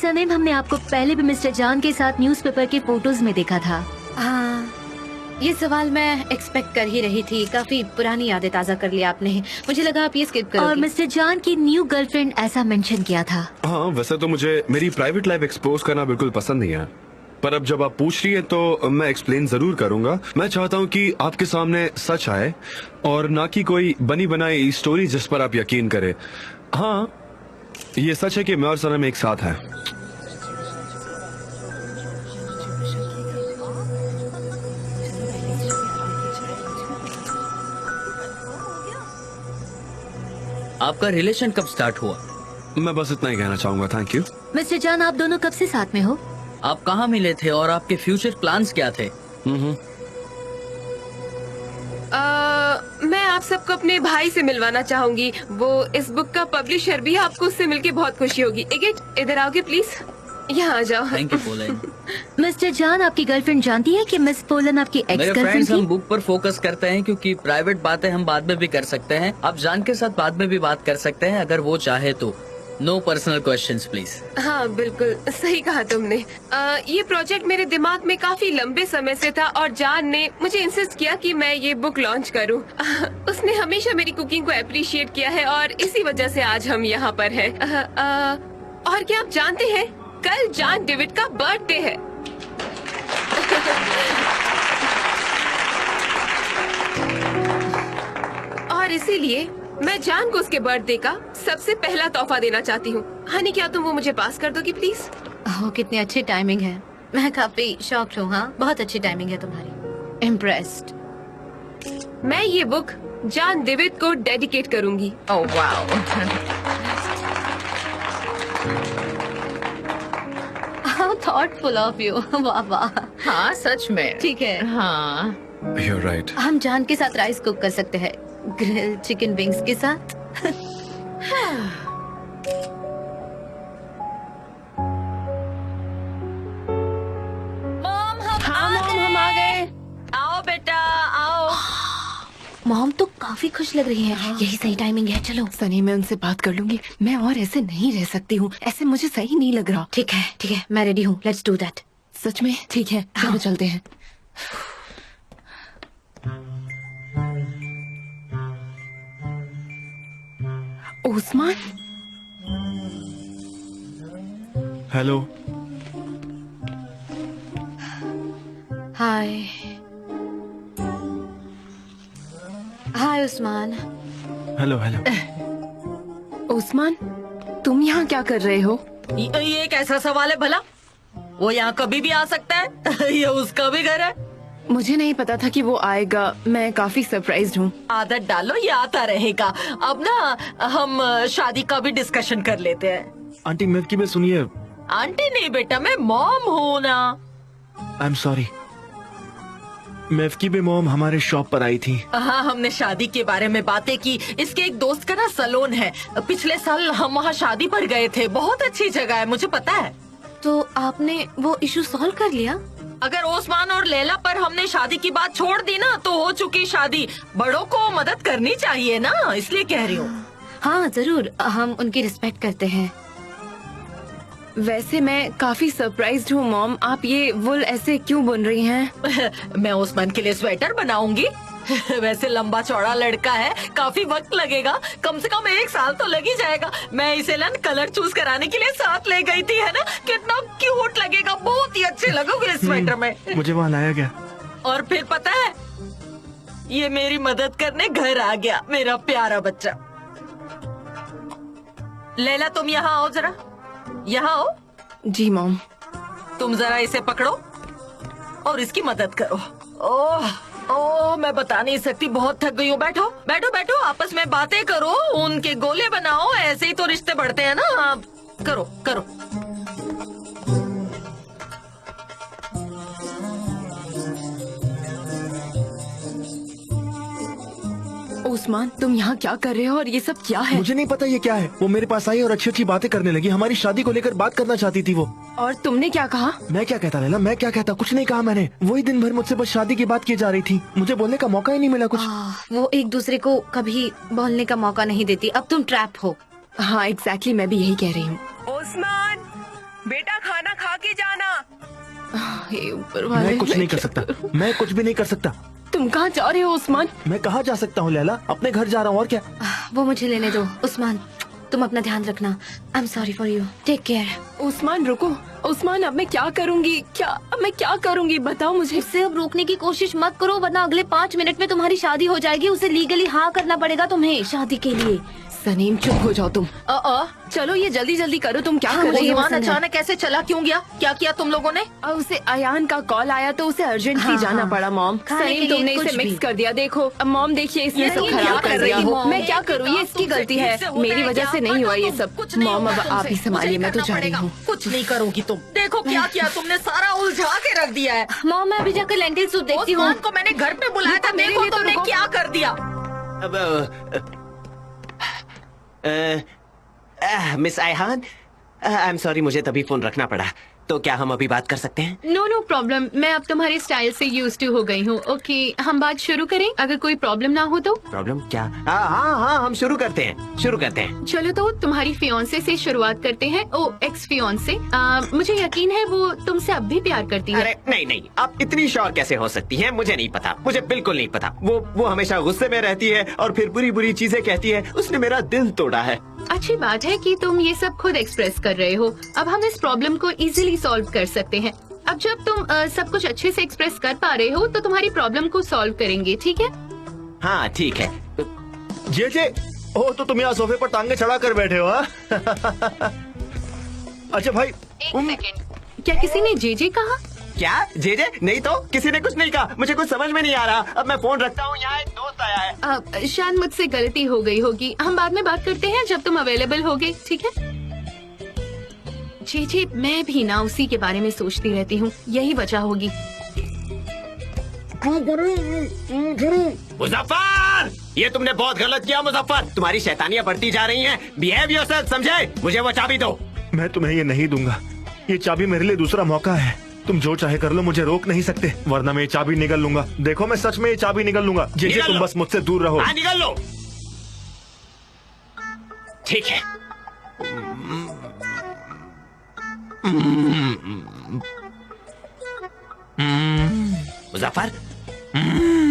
सनीम, हमने आपको पहले भी मिस्टर जान के साथ न्यूज़पेपर के फोटोज में देखा था। हाँ, ये सवाल मैं एक्सपेक्ट कर ही रही थी। काफी पुरानी यादें ताज़ा कर लिया आपने। मुझे लगा आप ये स्किप करोगे। और मिस्टर जान की न्यू गर्लफ्रेंड ऐसा मेंशन किया था। हाँ, वैसे तो मुझे मेरी प्राइवेट लाइफ एक्सपोज करना बिल्कुल पसंद नहीं है, पर अब जब आप पूछ रही है तो मैं एक्सप्लेन जरूर करूंगा। मैं चाहता हूँ कि आपके सामने सच आए और ना कि कोई बनी बनाई स्टोरी जिस पर आप यकीन करें। हाँ, ये सच है कि मैं और सनम एक साथ हैं। आपका रिलेशन कब स्टार्ट हुआ? मैं बस इतना ही कहना चाहूंगा। Thank you. मिस्टर जान, आप दोनों कब से साथ में हो? आप कहाँ मिले थे और आपके फ्यूचर प्लान्स क्या थे? मैं आप सबको अपने भाई से मिलवाना चाहूंगी। वो इस बुक का पब्लिशर भी है। आपको उससे मिलके बहुत खुशी होगी। इगिट, इधर आओगे प्लीज? यहाँ आ जाओ। Thank you pollen. मिस्टर जान, आपकी गर्लफ्रेंड जानती है कि मिस पोलन आपकी एक्स मेरे गर्लफ्रेंड फ्रेंड्स, थी? हम बुक पर फोकस करते हैं क्योंकि प्राइवेट बातें हम बाद में भी कर सकते हैं। आप जान के साथ बाद में भी बात कर सकते हैं अगर वो चाहे तो। No personal questions please. हाँ, बिल्कुल सही कहा तुमने। ये प्रोजेक्ट मेरे दिमाग में काफी लंबे समय से था और जान ने मुझे इंसिस्ट किया कि मैं ये बुक लॉन्च करूं। उसने हमेशा मेरी कुकिंग को अप्रिशिएट किया है और इसी वजह से आज हम यहाँ पर हैं। और क्या आप जानते हैं, कल जॉन डेविड का बर्थडे है। और इसीलिए मैं जान को उसके बर्थडे का सबसे पहला तोहफा देना चाहती हूँ। हनी, क्या तुम वो मुझे पास कर दोगी प्लीज? ओह, कितनी अच्छी टाइमिंग है। मैं काफी शॉक्ड हूँ। हाँ, बहुत अच्छी टाइमिंग है तुम्हारी। इम्प्रेस्ड। मैं ये बुक जॉन डेविड को डेडिकेट करूंगी। Oh wow. How thoughtful of you. वाह वाह। हाँ सच में। ठीक है, हाँ You're right. हम जान के साथ राइस कुक कर सकते हैं, ग्रिल चिकन विंग्स के साथ। हम आ गए। आओ बेटा आओ। मॉम तो काफी खुश लग रही है। यही सही टाइमिंग है। चलो सनी, मैं उनसे बात कर लूंगी। मैं और ऐसे नहीं रह सकती हूँ। ऐसे मुझे सही नहीं लग रहा। ठीक है, मैं रेडी हूँ। Let's do that. सच में? ठीक है, चलो चलते हैं। Osman, hello. Hi Usman. Hello hello. Osman, तुम यहाँ क्या कर रहे हो? ये कैसा सवाल है भला? वो यहाँ कभी भी आ सकता है। ये उसका भी घर है। मुझे नहीं पता था कि वो आएगा। मैं काफी सरप्राइज्ड हूँ। आदत डालो, ये आता रहेगा। अब ना हम शादी का भी डिस्कशन कर लेते हैं। आंटी मेवकी में सुनिए। आंटी नहीं बेटा, मैं मॉम हूँ ना। आई एम सॉरी। मेवकी में मॉम हमारे शॉप पर आई थी। हाँ, हमने शादी के बारे में बातें की। इसके एक दोस्त का ना सैलून है। पिछले साल हम वहाँ शादी पर गए थे। बहुत अच्छी जगह है, मुझे पता है। तो आपने वो इशू सॉल्व कर लिया? अगर ओस्मान और लैला पर हमने शादी की बात छोड़ दी ना तो हो चुकी शादी। बड़ों को मदद करनी चाहिए ना, इसलिए कह रही हूँ। हाँ जरूर, हम उनकी रिस्पेक्ट करते हैं। वैसे मैं काफी सरप्राइज्ड हूँ मॉम। आप ये वुल ऐसे क्यों बुन रही हैं? मैं ओस्मान के लिए स्वेटर बनाऊंगी। वैसे लंबा चौड़ा लड़का है, काफी वक्त लगेगा। कम से कम 1 साल तो लग ही जाएगा। मैं इसे ना कलर चूज कराने के लिए साथ ले गई थी, है ना? कितना क्यूट लगेगा। बहुत ही अच्छे लगोगे इस स्वेटर में। मुझे वहाँ लाया गया। और फिर पता है, ये मेरी मदद करने घर आ गया, मेरा प्यारा बच्चा। लैला, तुम यहाँ आओ जरा। यहाँ आओ। जी मॉम। तुम जरा इसे पकड़ो और इसकी मदद करो। ओह, मैं बता नहीं सकती, बहुत थक गई हूँ। बैठो बैठो बैठो, आपस में बातें करो, उनके गोले बनाओ। ऐसे ही तो रिश्ते बढ़ते हैं ना। करो करो। ओस्मान, तुम यहाँ क्या कर रहे हो और ये सब क्या है? मुझे नहीं पता ये क्या है। वो मेरे पास आई और अच्छी अच्छी बातें करने लगी। हमारी शादी को लेकर बात करना चाहती थी वो। और तुमने क्या कहा? मैं क्या कहता लैला, मैं क्या कहता? कुछ नहीं कहा मैंने। वही दिन भर मुझसे बस शादी की बात की जा रही थी। मुझे बोलने का मौका ही नहीं मिला कुछ। वो एक दूसरे को कभी बोलने का मौका नहीं देती। अब तुम ट्रैप हो। हाँ एग्जैक्टली, मैं भी यही कह रही हूँ। ओस्मान, बेटा खाना खा के जाना। हे ऊपर वाले, मैं कुछ नहीं कर सकता, मैं कुछ भी नहीं कर सकता। तुम कहाँ जा रहे हो उस्मान? मैं कहाँ जा सकता हूँ लैला, अपने घर जा रहा हूँ और क्या। वो मुझे लेने दो। उस्मान, तुम अपना ध्यान रखना। I am sorry for you, take care. Usman रुको, उस्मान अब मैं क्या करूँगी? अब मैं क्या करूँगी बताओ मुझे। उससे अब रोकने की कोशिश मत करो, वरना अगले 5 मिनट में तुम्हारी शादी हो जाएगी। उसे लीगली हाँ करना पड़ेगा तुम्हें शादी के लिए। सनीम चुप हो जाओ तुम। चलो ये जल्दी जल्दी करो, तुम क्या कर रही हो? उस्मान अचानक कैसे चला क्यों गया? क्या किया तुम लोगों ने? उसे अयान का कॉल आया तो उसे अर्जेंटली जाना पड़ा मॉम। खाने के सनीम लिए तुमने कुछ इसे भी। मिक्स कर दिया। देखो अब मॉम देखिए इसने सब ये खराब क्या कर कर दिया। रही हो? मैं क्या करूँ, ये इसकी गलती है। मेरी वजह से नहीं हुआ ये सब। मॉम अब आप ही संभालिए, मैं तो जा रही हूँ। कुछ नहीं करोगी तुम। देखो क्या किया तुमने, सारा उलझा के रख दिया है। मॉम मैं अभी जाकर लेंटिल सूप देखती हूँ। उस्मान को मैंने घर पे बुलाया था, मेरे देखो लिए तो तुमने रुको। क्या कर दिया। मिस आयहान, आई एम सॉरी, मुझे तभी फोन रखना पड़ा। तो क्या हम अभी बात कर सकते हैं? नो प्रॉब्लम, मैं अब तुम्हारे स्टाइल से यूज्ड टू हो गई हूँ। ओके, हम बात शुरू करें, अगर कोई प्रॉब्लम ना हो तो। प्रॉब्लम क्या? हाँ, हम शुरू करते हैं। चलो तो तुम्हारी फियोंसे से शुरुआत करते हैं। एक्स फियोंसे, मुझे यकीन है वो तुमसे अब भी प्यार करती है। अरे नहीं, आप इतनी श्योर कैसे हो सकती हैं? मुझे नहीं पता, मुझे बिल्कुल नहीं पता। वो हमेशा गुस्से में रहती है और फिर बुरी बुरी चीजें कहती है। उसने मेरा दिल तोड़ा है। अच्छी बात है कि तुम ये सब खुद एक्सप्रेस कर रहे हो। अब हम इस प्रॉब्लम को इजीली सॉल्व कर सकते हैं। अब जब तुम सब कुछ अच्छे से एक्सप्रेस कर पा रहे हो तो तुम्हारी प्रॉब्लम को सॉल्व करेंगे, ठीक है? हाँ ठीक है। जे ओ तो तुम यहाँ सोफे पर टांगे चढ़ा कर बैठे हो? हाँ? अच्छा भाई, क्या किसी ने जे कहा? क्या जे नहीं तो किसी ने कुछ नहीं कहा। मुझे कुछ समझ में नहीं आ रहा। अब मैं फोन रखता हूँ, यहाँ एक दोस्त आया है। शायद मुझसे गलती हो गई होगी। हम बाद में बात करते हैं जब तुम अवेलेबल होगे, ठीक है? जी मैं भी ना उसी के बारे में सोचती रहती हूँ, यही वजह होगी। मुजफ्फर, ये तुमने बहुत गलत किया मुजफ्फर। तुम्हारी शैतानियाँ बढ़ती जा रही हैं। बिहेव योरसेल्फ, समझे? मुझे वो चाबी दो। मैं तुम्हें ये नहीं दूंगा। ये चाबी मेरे लिए दूसरा मौका है। तुम जो चाहे कर लो, मुझे रोक नहीं सकते, वरना मैं ये चाबी निगल लूंगा। देखो मैं सच में ये चाबी निगल लूंगा। जे निगल तुम लो। बस मुझसे दूर रहो। हाँ निकल लो। ठीक है।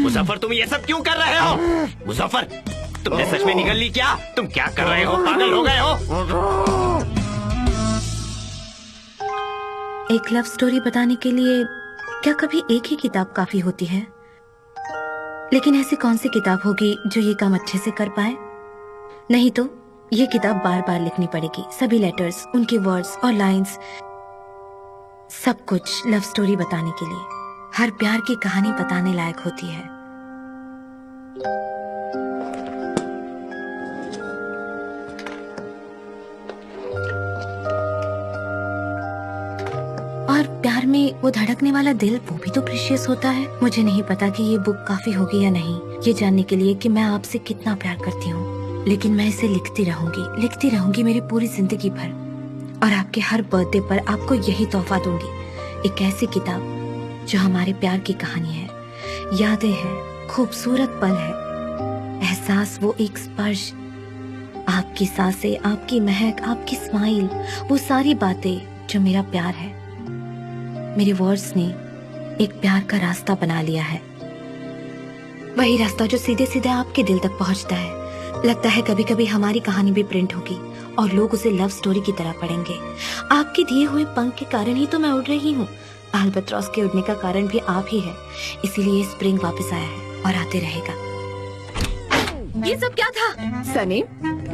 मुजफ्फर तुम ये सब क्यों कर रहे हो? मुजफ्फर तुमने सच में निकल ली क्या? तुम क्या कर रहे हो? पागल हो गए हो? एक लव स्टोरी बताने के लिए क्या कभी एक ही किताब काफी होती है? लेकिन ऐसी कौन सी किताब होगी जो ये काम अच्छे से कर पाए? नहीं तो ये किताब बार बार लिखनी पड़ेगी। सभी लेटर्स, उनके वर्ड्स और लाइंस, सब कुछ लव स्टोरी बताने के लिए। हर प्यार की कहानी बताने लायक होती है। और प्यार में वो धड़कने वाला दिल, वो भी तो प्रीशियस होता है। मुझे नहीं पता कि ये बुक काफी होगी या नहीं, ये जानने के लिए कि मैं आपसे कितना प्यार करती हूँ। लेकिन मैं इसे लिखती रहूंगी मेरी पूरी जिंदगी भर। और आपके हर बर्थडे पर आपको यही तोहफा दूंगी, एक ऐसी किताब जो हमारे प्यार की कहानी है, यादें हैं, खूबसूरत पल है, एहसास, वो एक स्पर्श, आपकी सांसें, आपकी महक, आपकी स्माइल, वो सारी बातें जो मेरा प्यार है। मेरे वर्ड्स ने एक प्यार का रास्ता बना लिया है, वही रास्ता जो सीधे सीधे आपके दिल तक पहुंचता है। लगता है कभी कभी हमारी कहानी भी प्रिंट होगी और लोग उसे लव स्टोरी की तरह पढ़ेंगे। आपके दिए हुए पंख के कारण ही तो मैं उड़ रही हूँ। अल्बाट्रॉस के उड़ने का कारण भी आप ही है, इसीलिए स्प्रिंग वापस आया है और आते रहेगा। ये सब क्या था? सनीम,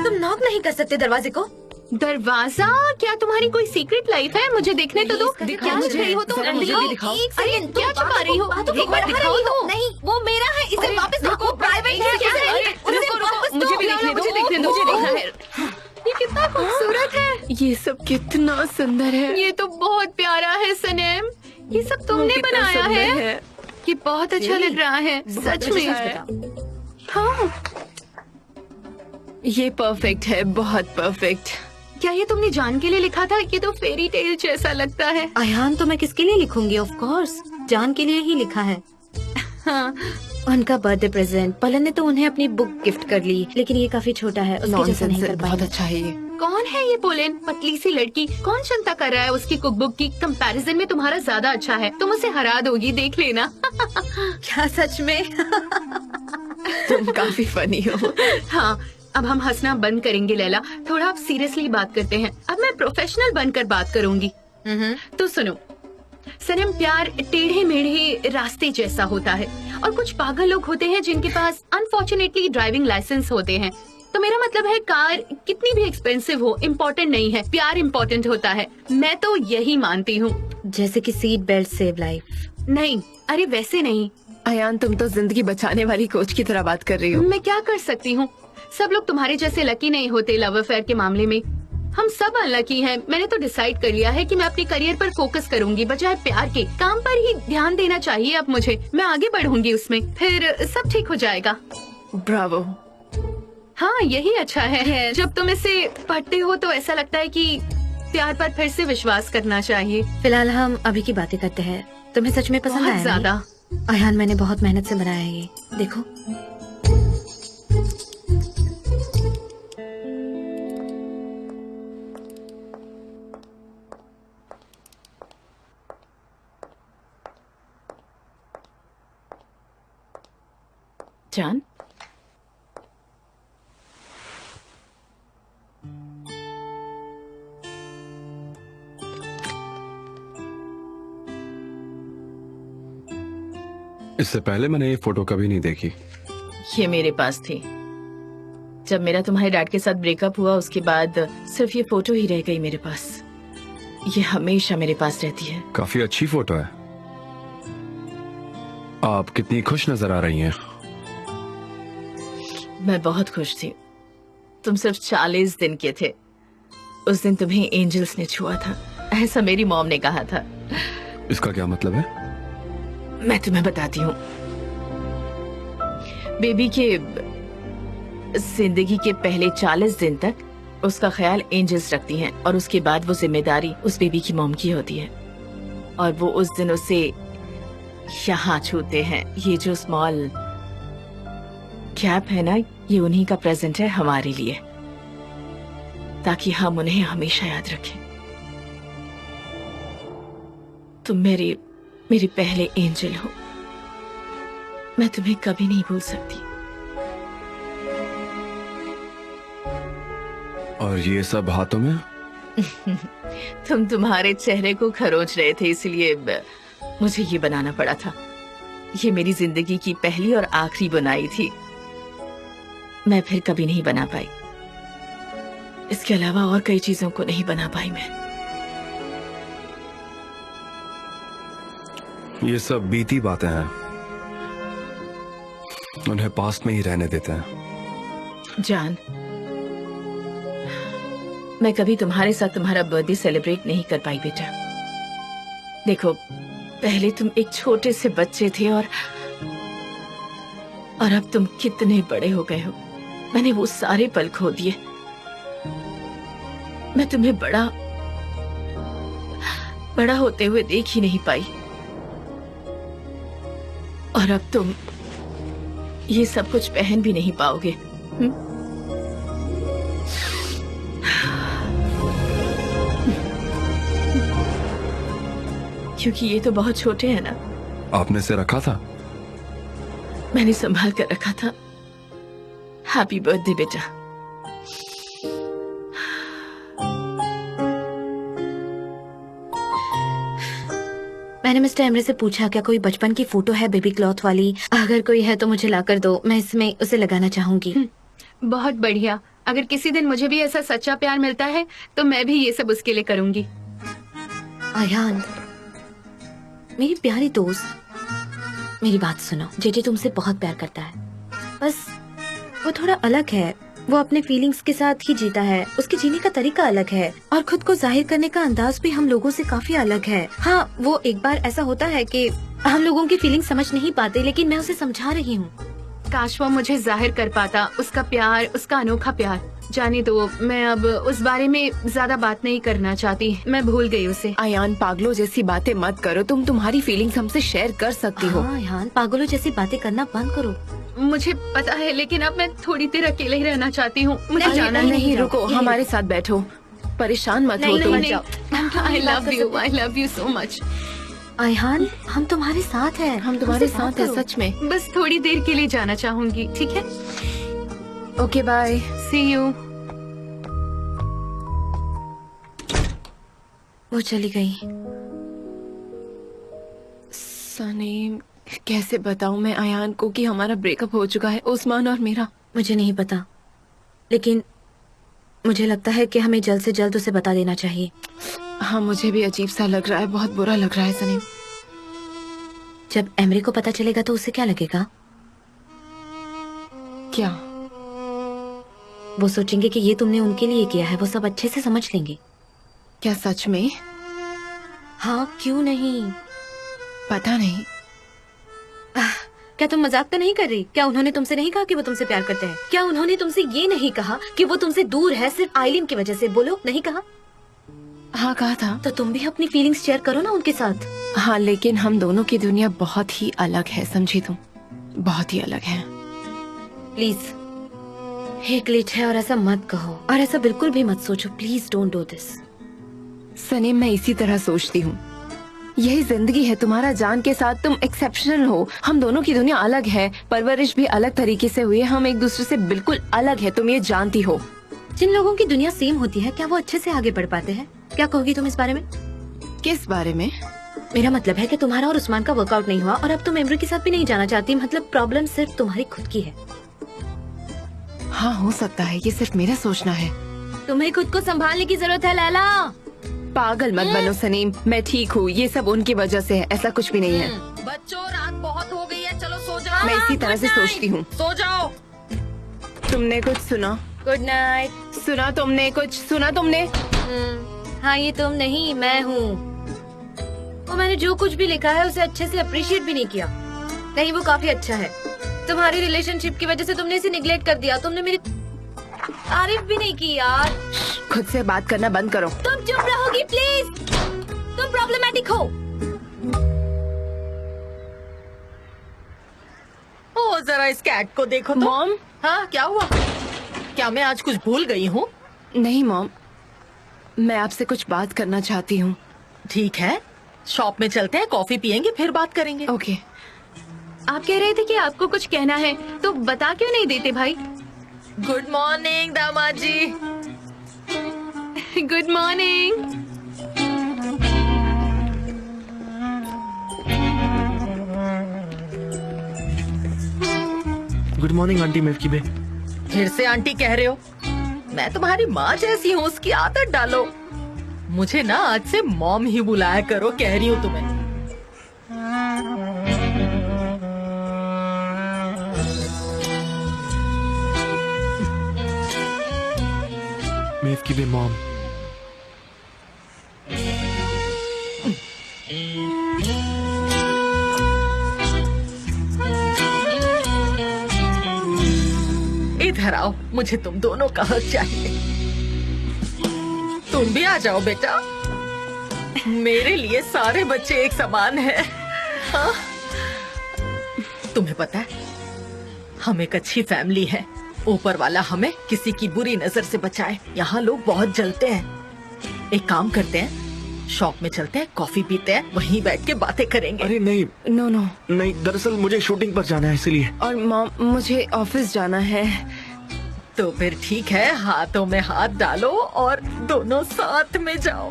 तुम नॉक नहीं कर सकते दरवाजे को? दरवाजा? क्या तुम्हारी कोई सीक्रेट लाइफ है? मुझे देखने तो दो। दिखाओ क्या मुझे, छुपा रही हो तुम? जरा मुझे भी दिखाओ। एक अरे, सेकंड, क्या छुपा रही हो? एक बार दिखाओ तो। नहीं, वो मेरा है, इसे वापस रखो। प्राइवेट है, मुझे देखने दो, मुझे देखना है। ये कितना खूबसूरत है। ये सब कितना सुंदर है। ये तो बहुत प्यारा है सनेम। ये सब तुमने कितना बनाया सुंदर है। ये बहुत अच्छा लग रहा है सच में। हाँ, ये परफेक्ट है, बहुत परफेक्ट। क्या ये तुमने जान के लिए लिखा था? ये तो फेरी टेल जैसा लगता है। अयान तो मैं किसके लिए लिखूंगी? ऑफ कोर्स जान के लिए ही लिखा है। हाँ, उनका बर्थडे प्रेजेंट। पलन ने तो उन्हें अपनी बुक गिफ्ट कर ली, लेकिन ये काफी छोटा है, उसके जैसा नहीं कर बहुत पाएंगे। अच्छा है ये। कौन है ये पोलेन? पतली सी लड़की। कौन चिंता कर रहा है उसकी कुकबुक की? कंपैरिजन में तुम्हारा ज्यादा अच्छा है, तुम उसे हरा दोगी, देख लेना। क्या सच में? तुम काफी फनी हो। हाँ, अब हम हंसना बंद करेंगे लैला, थोड़ा अब सीरियसली बात करते हैं। अब मैं प्रोफेशनल बनकर बात करूंगी। तो सुनो सनम, प्यार टेढ़े मेढ़े रास्ते जैसा होता है, और कुछ पागल लोग होते हैं जिनके पास अनफॉर्चुनेटली ड्राइविंग लाइसेंस होते हैं। तो मेरा मतलब है कार कितनी भी एक्सपेंसिव हो, इम्पोर्टेंट नहीं है, प्यार इम्पोर्टेंट होता है। मैं तो यही मानती हूँ। जैसे कि सीट बेल्ट सेव लाइफ। नहीं, अरे वैसे नहीं। अयान, तुम तो जिंदगी बचाने वाली कोच की तरह बात कर रही हो। मैं क्या कर सकती हूँ, सब लोग तुम्हारे जैसे लकी नहीं होते लव अफेयर के मामले में। हम सब अनलकी हैं। मैंने तो डिसाइड कर लिया है कि मैं अपने करियर पर फोकस करूंगी बजाय प्यार के। काम पर ही ध्यान देना चाहिए अब मुझे। मैं आगे बढ़ूंगी उसमें, फिर सब ठीक हो जाएगा। ब्रावो। हाँ, यही अच्छा है। जब तुम इसे पढ़ते हो तो ऐसा लगता है कि प्यार पर फिर से विश्वास करना चाहिए। फिलहाल हम अभी की बातें करते हैं। तुम्हें सच में पसंद बहुत आया? ज्यादा। अयान, मैंने बहुत मेहनत से बनाया है ये, देखो। जान, इससे पहले मैंने ये फोटो कभी नहीं देखी। ये मेरे पास थी। जब मेरा तुम्हारे डैड के साथ ब्रेकअप हुआ उसके बाद सिर्फ ये फोटो ही रह गई मेरे पास। ये हमेशा मेरे पास रहती है। काफी अच्छी फोटो है। आप कितनी खुश नजर आ रही हैं। मैं बहुत खुश थी। तुम सिर्फ 40 दिन के थे। उस दिन तुम्हें एंजल्स ने छुआ था, ऐसा मेरी मॉम ने कहा था। इसका क्या मतलब है? मैं तुम्हें बताती हूँ। बेबी के जिंदगी के पहले 40 दिन तक उसका ख्याल एंजल्स रखती हैं, और उसके बाद वो जिम्मेदारी उस बेबी की मॉम की होती है। और वो उस दिन उसे यहाँ छूते हैं। ये जो स्मॉल कैप है ना, ये उन्हीं का प्रेजेंट है हमारे लिए, ताकि हम उन्हें हमेशा याद रखें। तुम मेरे पहले एंजल हो। मैं तुम्हें कभी नहीं भूल सकती। और ये सब हाथों में? तुम तुम्हारे चेहरे को खरोच रहे थे, इसलिए मुझे ये बनाना पड़ा था। ये मेरी जिंदगी की पहली और आखिरी बुनाई थी। मैं फिर कभी नहीं बना पाई। इसके अलावा और कई चीजों को नहीं बना पाई मैं। ये सब बीती बातें हैं, उन्हें पास्ट में ही रहने देते हैं। जान, मैं कभी तुम्हारे साथ तुम्हारा बर्थडे सेलिब्रेट नहीं कर पाई बेटा। देखो, पहले तुम एक छोटे से बच्चे थे और अब तुम कितने बड़े हो गए हो। मैंने वो सारे पल खो दिए। मैं तुम्हें बड़ा होते हुए देख ही नहीं पाई, और अब तुम ये सब कुछ पहन भी नहीं पाओगे। क्योंकि ये तो बहुत छोटे हैं ना। आपने इसे रखा था? मैंने संभाल कर रखा था। हैप्पी बर्थडे बेटा। मैंने मिस्टर एमरे से पूछा क्या कोई बचपन की फोटो है बेबी क्लॉथ वाली? अगर कोई है तो मुझे लाकर दो, मैं इसमें उसे लगाना चाहूंगी। बहुत बढ़िया। अगर किसी दिन मुझे भी ऐसा सच्चा प्यार मिलता है तो मैं भी ये सब उसके लिए करूंगी। अयान, मेरी प्यारी दोस्त, मेरी बात सुनो। जेजे तुमसे बहुत प्यार करता है, बस वो थोड़ा अलग है। वो अपने फीलिंग्स के साथ ही जीता है। उसके जीने का तरीका अलग है और खुद को जाहिर करने का अंदाज भी हम लोगों से काफी अलग है। हाँ, वो एक बार ऐसा होता है कि हम लोगों की फीलिंग्स समझ नहीं पाते, लेकिन मैं उसे समझा रही हूँ। काश वो मुझे जाहिर कर पाता, उसका प्यार, उसका अनोखा प्यार। जाने दो, मैं अब उस बारे में ज्यादा बात नहीं करना चाहती, मैं भूल गई उसे। अयान, पागलों जैसी बातें मत करो, तुम तुम्हारी फीलिंग्स हमसे शेयर कर सकती हो। हाँ यान, पागलों जैसी बातें करना बंद करो। मुझे पता है, लेकिन अब मैं थोड़ी देर अकेले ही रहना चाहती हूँ। मुझे जाना नहीं, नहीं। रुको, हमारे साथ बैठो, परेशान मत हो तुम। I love you so much. Ayaan, हम तुम्हारे साथ हैं। हम तुम्हारे हमसे बात साथ है, करो। सच में। बस थोड़ी देर के लिए जाना चाहूंगी, ठीक है? Okay, bye. See you. वो चली गई। सनीम, कैसे बताऊं मैं अयान को कि हमारा ब्रेकअप हो चुका है, उस्मान और मेरा। मुझे नहीं पता, लेकिन मुझे लगता है कि हमें जल्द से जल्द उसे बता देना चाहिए। हाँ, मुझे भी अजीब सा लग रहा है, बहुत बुरा लग रहा है सनीम। जब एमरी को पता चलेगा तो उसे क्या लगेगा? क्या? वो सोचेंगे कि ये तुमने उनके लिए किया है, वो सब अच्छे से समझ लेंगे। क्या सच में? हाँ, क्यों नहीं? पता नहीं। क्या तुम मजाक तो नहीं कर रही? क्या उन्होंने तुमसे नहीं कहा कि वो तुमसे प्यार करते हैं? क्या उन्होंने तुमसे ये नहीं कहा कि वो तुमसे दूर है सिर्फ आइलिन की वजह से? बोलो, नहीं कहा? हाँ, कहा था। तो तुम भी अपनी फीलिंग्स शेयर करो ना उनके साथ। हाँ, लेकिन हम दोनों की दुनिया बहुत ही अलग है, समझी तुम? बहुत ही अलग है। प्लीज, ये ग्लिच है और ऐसा मत कहो, और ऐसा बिल्कुल भी मत सोचो। Please don't do this. Saneem, मैं इसी तरह सोचती हूँ। यही जिंदगी है तुम्हारा जान के साथ, तुम एक्सेप्शनल हो। हम दोनों की दुनिया अलग है, परवरिश भी अलग तरीके से हुई है, हम एक दूसरे से बिल्कुल अलग है, तुम ये जानती हो। जिन लोगों की दुनिया सेम होती है, क्या वो अच्छे से आगे बढ़ पाते हैं? क्या कहोगी तुम इस बारे में? किस बारे में? मेरा मतलब है कि तुम्हारा और उस्मान का वर्कआउट नहीं हुआ और अब तुम एमरी के साथ भी नहीं जाना चाहती। मतलब प्रॉब्लम सिर्फ तुम्हारी खुद की है। हाँ, हो सकता है, ये सिर्फ मेरा सोचना है। तुम्हें खुद को संभालने की जरूरत है लैला। पागल मत बनो सनीम, मैं ठीक हूँ, ये सब उनकी वजह से है, ऐसा कुछ भी नहीं है। बच्चों, रात बहुत हो गई है, चलो सो जाओ। मैं इसी तरह से सोचती हूँ। सो जाओ। तुमने कुछ सुना? Good night. सुना तुमने? कुछ सुना तुमने? हाँ, ये तुम नहीं, मैं हूँ। वो मैंने जो कुछ भी लिखा है उसे अच्छे से अप्रिशिएट भी नहीं किया। नहीं, वो काफी अच्छा है। तुम्हारी रिलेशनशिप की वजह से तुमने इसे निगलेक्ट कर दिया। तुमने मेरी तारीफ भी नहीं की यार। खुद से बात करना बंद करो। तुम चुप रहोगी प्लीज? तुम प्रॉब्लमैटिक हो। ओ, जरा इस कैट को देखो तो। मॉम? हाँ, क्या हुआ? क्या मैं आज कुछ भूल गई हूँ? नहीं मॉम, मैं आपसे कुछ बात करना चाहती हूँ। ठीक है, शॉप में चलते हैं, कॉफी पियेंगे, फिर बात करेंगे। ओके। आप कह रहे थे कि आपको कुछ कहना है, तो बता क्यों नहीं देते भाई? गुड मॉर्निंग दामाद जी। Good morning. Good morning aunty मेवकी बे। फिर से आंटी कह रहे हो? मैं तुम्हारी माँ जैसी हूँ, उसकी आदत डालो। मुझे ना आज से मॉम ही बुलाया करो, कह रही हूँ तुम्हें। मेवकी बे मॉम। इधर आओ, मुझे तुम दोनों का हक चाहिए। तुम भी आ जाओ बेटा, मेरे लिए सारे बच्चे एक समान हैं। हाँ? तुम्हें पता है, हम एक अच्छी फैमिली है। ऊपर वाला हमें किसी की बुरी नजर से बचाए। यहाँ लोग बहुत जलते हैं। एक काम करते हैं, शॉप में चलते हैं, कॉफी पीते हैं, वहीं बैठ के बातें करेंगे। अरे नहीं नो नो नहीं, दरअसल मुझे शूटिंग पर जाना है इसलिए। और मॉम, मुझे ऑफिस जाना है। तो फिर ठीक है, हाथों में हाथ डालो और दोनों साथ में जाओ।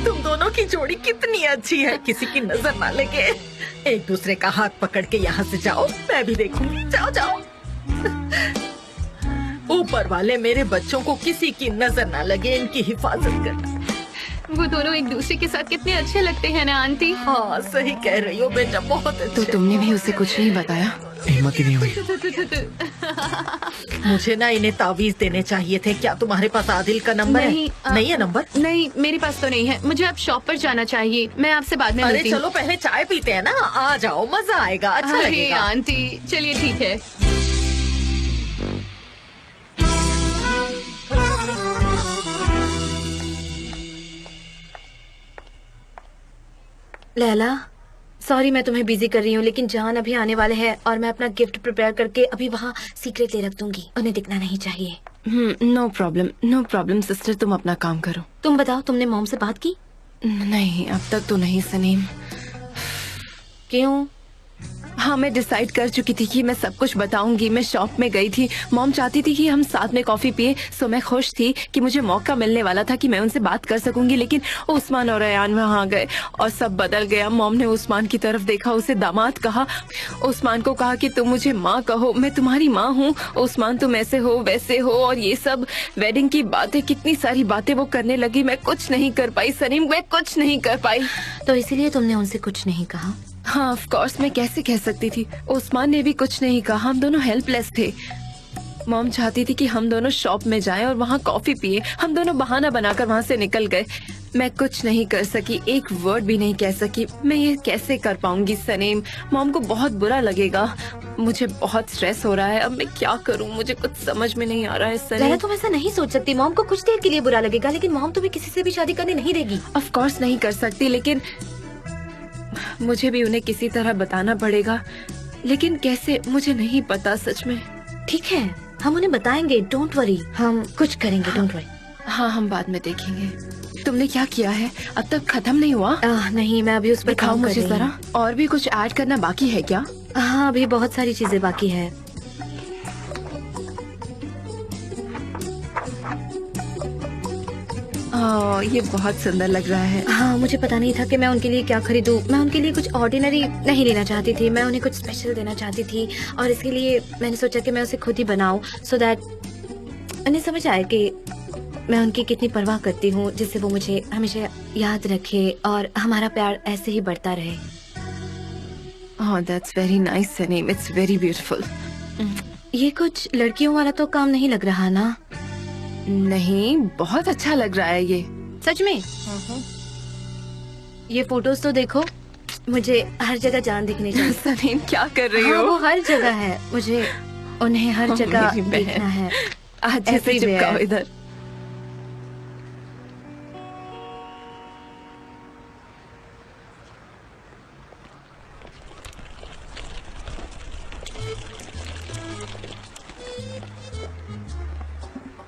तुम दोनों की जोड़ी कितनी अच्छी है, किसी की नजर ना लगे। एक दूसरे का हाथ पकड़ के यहाँ से जाओ, मैं भी देखूंगी। जाओ जाओ। ऊपर वाले मेरे बच्चों को किसी की नजर ना लगे, इनकी हिफाजत करना। वो दोनों एक दूसरे के साथ कितने अच्छे लगते हैं ना आंटी? हाँ, सही कह रही हो बेटा, बहुत तो अच्छे। तुमने भी उसे कुछ नहीं बताया? हिम्मत ही नहीं हुई। मुझे ना इन्हें तावीज देने चाहिए थे। क्या तुम्हारे पास आदिल का नंबर नहीं, है? नहीं है नंबर? नहीं, मेरे पास तो नहीं है। मुझे अब शॉप पर जाना चाहिए, मैं आपसे बाद में अरे मिलती हूँ। चलो पहले चाय पीते हैं ना, आ जाओ, मजा आएगा, अच्छा अरे लगेगा। आंटी, चलिए ठीक है। लैला, सॉरी मैं तुम्हें बिजी कर रही हूँ, लेकिन जान अभी आने वाले हैं और मैं अपना गिफ्ट प्रिपेयर करके अभी वहाँ सीक्रेटली रख दूंगी। उन्हें दिखना नहीं चाहिए। नो प्रॉब्लम सिस्टर, तुम अपना काम करो। तुम बताओ, तुमने मॉम से बात की? नहीं, अब तक तो नहीं सनीम। क्यों? हाँ, मैं डिसाइड कर चुकी थी कि मैं सब कुछ बताऊंगी। मैं शॉप में गई थी, मॉम चाहती थी कि हम साथ में कॉफी पिए, सो मैं खुश थी कि मुझे मौका मिलने वाला था कि मैं उनसे बात कर सकूंगी। लेकिन उस्मान और अयान वहाँ आ गए और सब बदल गया। मॉम ने उस्मान की तरफ देखा, उसे दामाद कहा, उस्मान को कहा कि तुम मुझे माँ कहो, मैं तुम्हारी माँ हूँ। उस्मान तुम ऐसे हो वैसे हो, और ये सब वेडिंग की बातें, कितनी सारी बातें वो करने लगी। मैं कुछ नहीं कर पाई सनीम, मैं कुछ नहीं कर पाई। तो इसीलिए तुमने उनसे कुछ नहीं कहा? हाँ, ऑफ कोर्स, मैं कैसे कह सकती थी। उस्मान ने भी कुछ नहीं कहा, हम दोनों हेल्पलेस थे। मॉम चाहती थी कि हम दोनों शॉप में जाएं और वहाँ कॉफी पिए। हम दोनों बहाना बनाकर वहाँ से निकल गए। मैं कुछ नहीं कर सकी, एक वर्ड भी नहीं कह सकी। मैं ये कैसे कर पाऊंगी सनीम? मॉम को बहुत बुरा लगेगा। मुझे बहुत स्ट्रेस हो रहा है। अब मैं क्या करूँ, मुझे कुछ समझ में नहीं आ रहा है सनीम। तुम ऐसा नहीं सोच सकती। मॉम को कुछ देर के लिए बुरा लगेगा, लेकिन मॉम तुम्हें किसी से भी शादी करने नहीं देगी। ऑफ कोर्स नहीं कर सकती, लेकिन मुझे भी उन्हें किसी तरह बताना पड़ेगा। लेकिन कैसे, मुझे नहीं पता सच में। ठीक है, हम उन्हें बताएंगे, डोंट वरी, हम कुछ करेंगे, डोंट वरी। हाँ, हम बाद में देखेंगे। तुमने क्या किया है? अब तक खत्म नहीं हुआ? नहीं, मैं अभी उस पर दिखाओ काम कर मुझे रही हूँ। जरा। और भी कुछ ऐड करना बाकी है क्या? हाँ, अभी बहुत सारी चीजें बाकी है। ये बहुत सुंदर लग रहा है। हाँ, मुझे पता नहीं था कि मैं उनके लिए क्या खरीदूं। मैं उनके लिए कुछ ऑर्डिनरी नहीं लेना चाहती थी, मैं उन्हें कुछ स्पेशल देना चाहती थी, और इसके लिए मैंने सोचा कि मैं उसे खुद ही बनाऊं, सो दैट उन्हें समझ आए कि मैं उनकी कितनी परवाह करती हूँ, जिससे वो मुझे हमेशा याद रखे और हमारा प्यार ऐसे ही बढ़ता रहे। Oh, that's very nice, Saneem, it's very beautiful। ये कुछ लड़कियों वाला तो काम नहीं लग रहा ना? नहीं, बहुत अच्छा लग रहा है ये। सच में? ये फोटोज तो देखो, मुझे हर जगह जान दिखनी चाहिए। सनीम, क्या कर रही हाँ, हो? वो हर जगह है, मुझे उन्हें हर जगह मेरी बहन। देखना है। अच्छे से Everywhere। चिपकाओ इधर।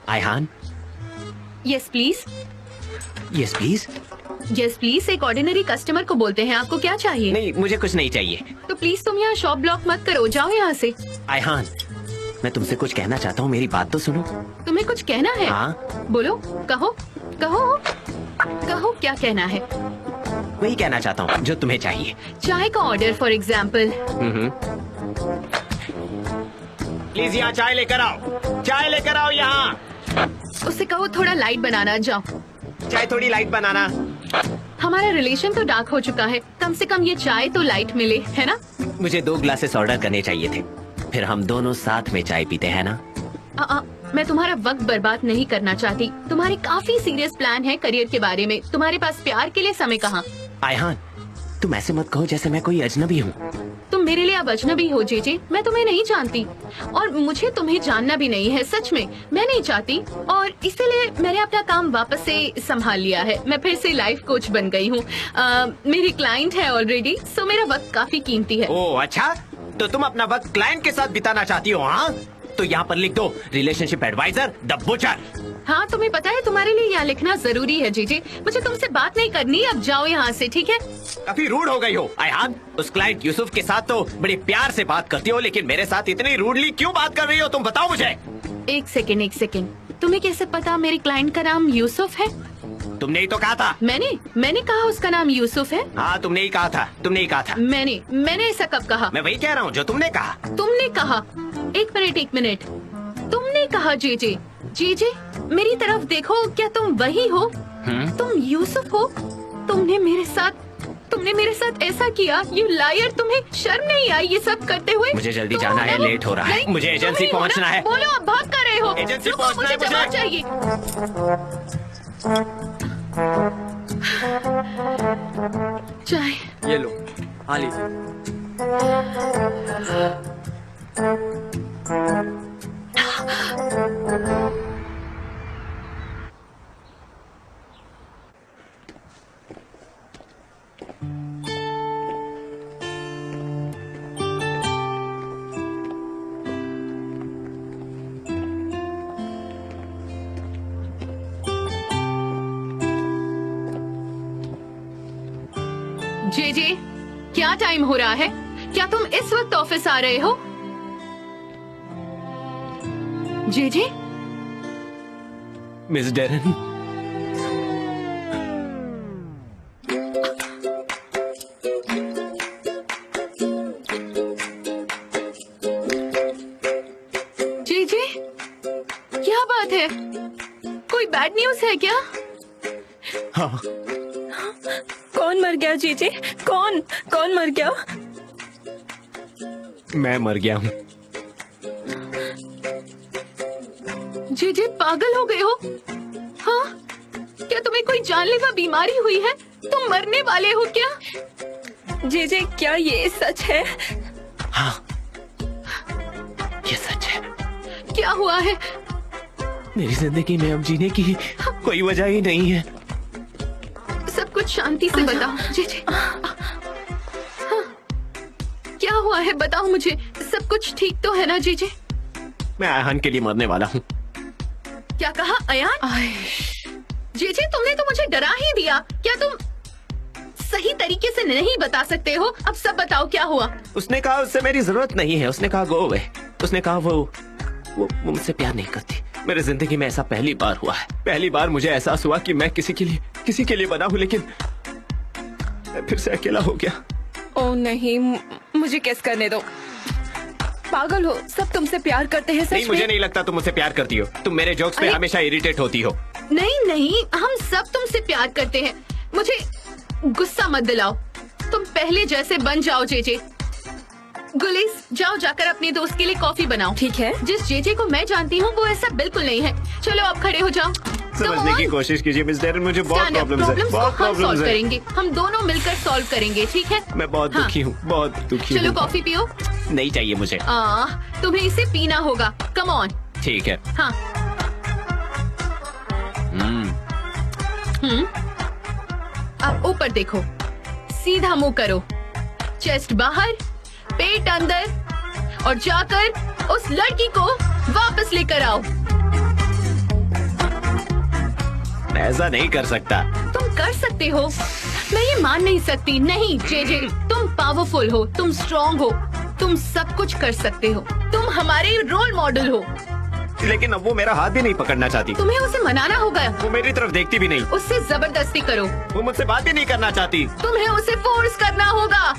आयहान, yes please. Yes please. Yes please, एक ऑर्डिनरी कस्टमर को बोलते हैं। आपको क्या चाहिए? नहीं, मुझे कुछ नहीं चाहिए। तो प्लीज तुम यहाँ शॉप ब्लॉक मत करो, जाओ यहाँ से। आयहान, मैं तुमसे कुछ कहना चाहता हूँ, मेरी बात तो सुनो। तुम्हें कुछ कहना है? हाँ। बोलो, कहो कहो कहो, क्या कहना है? वही कहना चाहता हूँ जो तुम्हें चाहिए। चाय का ऑर्डर फॉर एग्जाम्पल। प्लीज यहाँ चाय लेकर आओ, चाय लेकर आओ यहाँ। उससे कहो थोड़ा लाइट बनाना, जाओ। चाय थोड़ी लाइट बनाना। हमारा रिलेशन तो डार्क हो चुका है, कम से कम ये चाय तो लाइट मिले, है ना? मुझे 2 ग्लासेस ऑर्डर करने चाहिए थे, फिर हम दोनों साथ में चाय पीते हैं ना। मैं तुम्हारा वक्त बर्बाद नहीं करना चाहती। तुम्हारे काफी सीरियस प्लान है करियर के बारे में, तुम्हारे पास प्यार के लिए समय कहाँ? आयहान, तुम ऐसे मत कहो जैसे मैं कोई अजनबी हूँ। तुम मेरे लिए अब अजनबी हो जेजे। मैं तुम्हें नहीं जानती और मुझे तुम्हें जानना भी नहीं है। सच में मैं नहीं चाहती, और इसीलिए मैंने अपना काम वापस से संभाल लिया है। मैं फिर से लाइफ कोच बन गई हूँ। मेरी क्लाइंट है ऑलरेडी, सो मेरा वक्त काफी कीमती है। ओह अच्छा, तो तुम अपना वक्त क्लाइंट के साथ बिताना चाहती हो? हाँ, तो यहाँ पर लिख दो, रिलेशनशिप एडवाइजर द बुचर। हाँ, तुम्हें पता है तुम्हारे लिए यहाँ लिखना जरूरी है जीजे। मुझे तुमसे बात नहीं करनी, अब जाओ यहाँ से, ठीक है? काफी रूड हो गई हो आयहान। उस क्लाइंट यूसुफ के साथ तो बड़े प्यार से बात करती हो, लेकिन मेरे साथ इतनी रूडली क्यों बात कर रही हो, तुम बताओ मुझे। एक सेकेंड, तुम्हें कैसे पता मेरे क्लाइंट का नाम यूसुफ है? तुमने ही तो कहा था। मैंने कहा उसका नाम यूसुफ है? हाँ, तुमने ही कहा था, तुमने ही कहा था। मैंने ऐसा कब कहा? मैं वही कह रहा हूँ जो तुमने कहा। तुमने कहा? एक मिनट, तुमने कहा जीजे। जीजे, मेरी तरफ देखो, क्या तुम वही हो? तुम यूसुफ हो? तुमने मेरे साथ ऐसा किया, यू लायर। तुम्हें शर्म नहीं आई ये सब करते हुए? मुझे जल्दी जाना है, लेट हो रहा है। मुझे एजेंसी पहुंचना है। बोलो, अब भाग कर रहे हो? एजेंसी रुको, पहुंचना है मुझे जवाब मुझे। चाहिए। चाय ये लो, हाँ लीजिए। जे क्या टाइम हो रहा है? क्या तुम इस वक्त ऑफिस आ रहे हो? जे मिस डेरन, जे क्या बात है? कोई बैड न्यूज है क्या? हाँ, कौन मर गया जीजे? कौन मर गया? मैं मर गया हूँ। जे पागल हो गए हो? हाँ, क्या तुम्हें कोई जानलेवा बीमारी हुई है? तुम मरने वाले हो क्या? जीजे क्या ये सच है? हाँ, ये सच है। क्या हुआ है? मेरी जिंदगी में अब जीने की कोई वजह ही नहीं है। सब कुछ शांति से बताओ जे। हाँ, क्या हुआ है बताओ मुझे। सब कुछ ठीक तो है ना जे? मैं आयहान के लिए मरने वाला हूँ। क्या कहा अयान? जे तुमने तो मुझे डरा ही दिया। क्या तुम सही तरीके से नहीं बता सकते हो? अब सब बताओ क्या हुआ। उसने कहा उससे मेरी जरूरत नहीं है। उसने कहा गो अवे। उसने कहा वो मुझसे प्यार नहीं करती। मेरे जिंदगी में ऐसा पहली बार हुआ है। पहली बार मुझे एहसास हुआ कि मैं किसी के लिए बना हूँ, लेकिन मैं फिर से अकेला हो गया। ओ नहीं, मुझे किस करने दो। पागल हो, सब तुमसे प्यार करते हैं। सच नहीं, मुझे नहीं लगता तुम मुझसे प्यार करती हो। तुम मेरे जोक्स पे हमेशा इरिटेट होती हो। नहीं, हम सब तुमसे प्यार करते हैं। मुझे गुस्सा मत दिलाओ। तुम पहले जैसे बन जाओ जे। गुलिस, जाओ जाकर अपने दोस्त के लिए कॉफी बनाओ। ठीक है। जिस जे को मैं जानती हूँ वो ऐसा बिल्कुल नहीं है। चलो आप खड़े हो जाओ। समझने की कोशिश कीजिए मिस डेरन, मुझे बहुत प्रॉब्लम्स है। बहुत हम प्रॉब्लम्स सॉल्व है। करेंगे। हम दोनों मिलकर सॉल्व करेंगे, ठीक है? मैं बहुत दुखी हूँ, बहुत दुखी हूँ। चलो कॉफी पियो। नहीं चाहिए मुझे। तुम्हें इसे पीना होगा। Come on. ठीक है। हाँ। अब ऊपर देखो, सीधा मुंह करो, चेस्ट बाहर, पेट अंदर, और जाकर उस लड़की को वापस लेकर आओ। मैं ऐसा नहीं कर सकता। तुम कर सकते हो। मैं ये मान नहीं सकती। नहीं जे, तुम पावरफुल हो, तुम स्ट्रॉन्ग हो, तुम सब कुछ कर सकते हो। तुम हमारे रोल मॉडल हो। लेकिन अब वो मेरा हाथ भी नहीं पकड़ना चाहती। तुम्हें उसे मनाना होगा। वो मेरी तरफ देखती भी नहीं। उससे जबरदस्ती करो। वो मुझसे बात भी नहीं करना चाहती। तुम्हें उसे फोर्स करना होगा।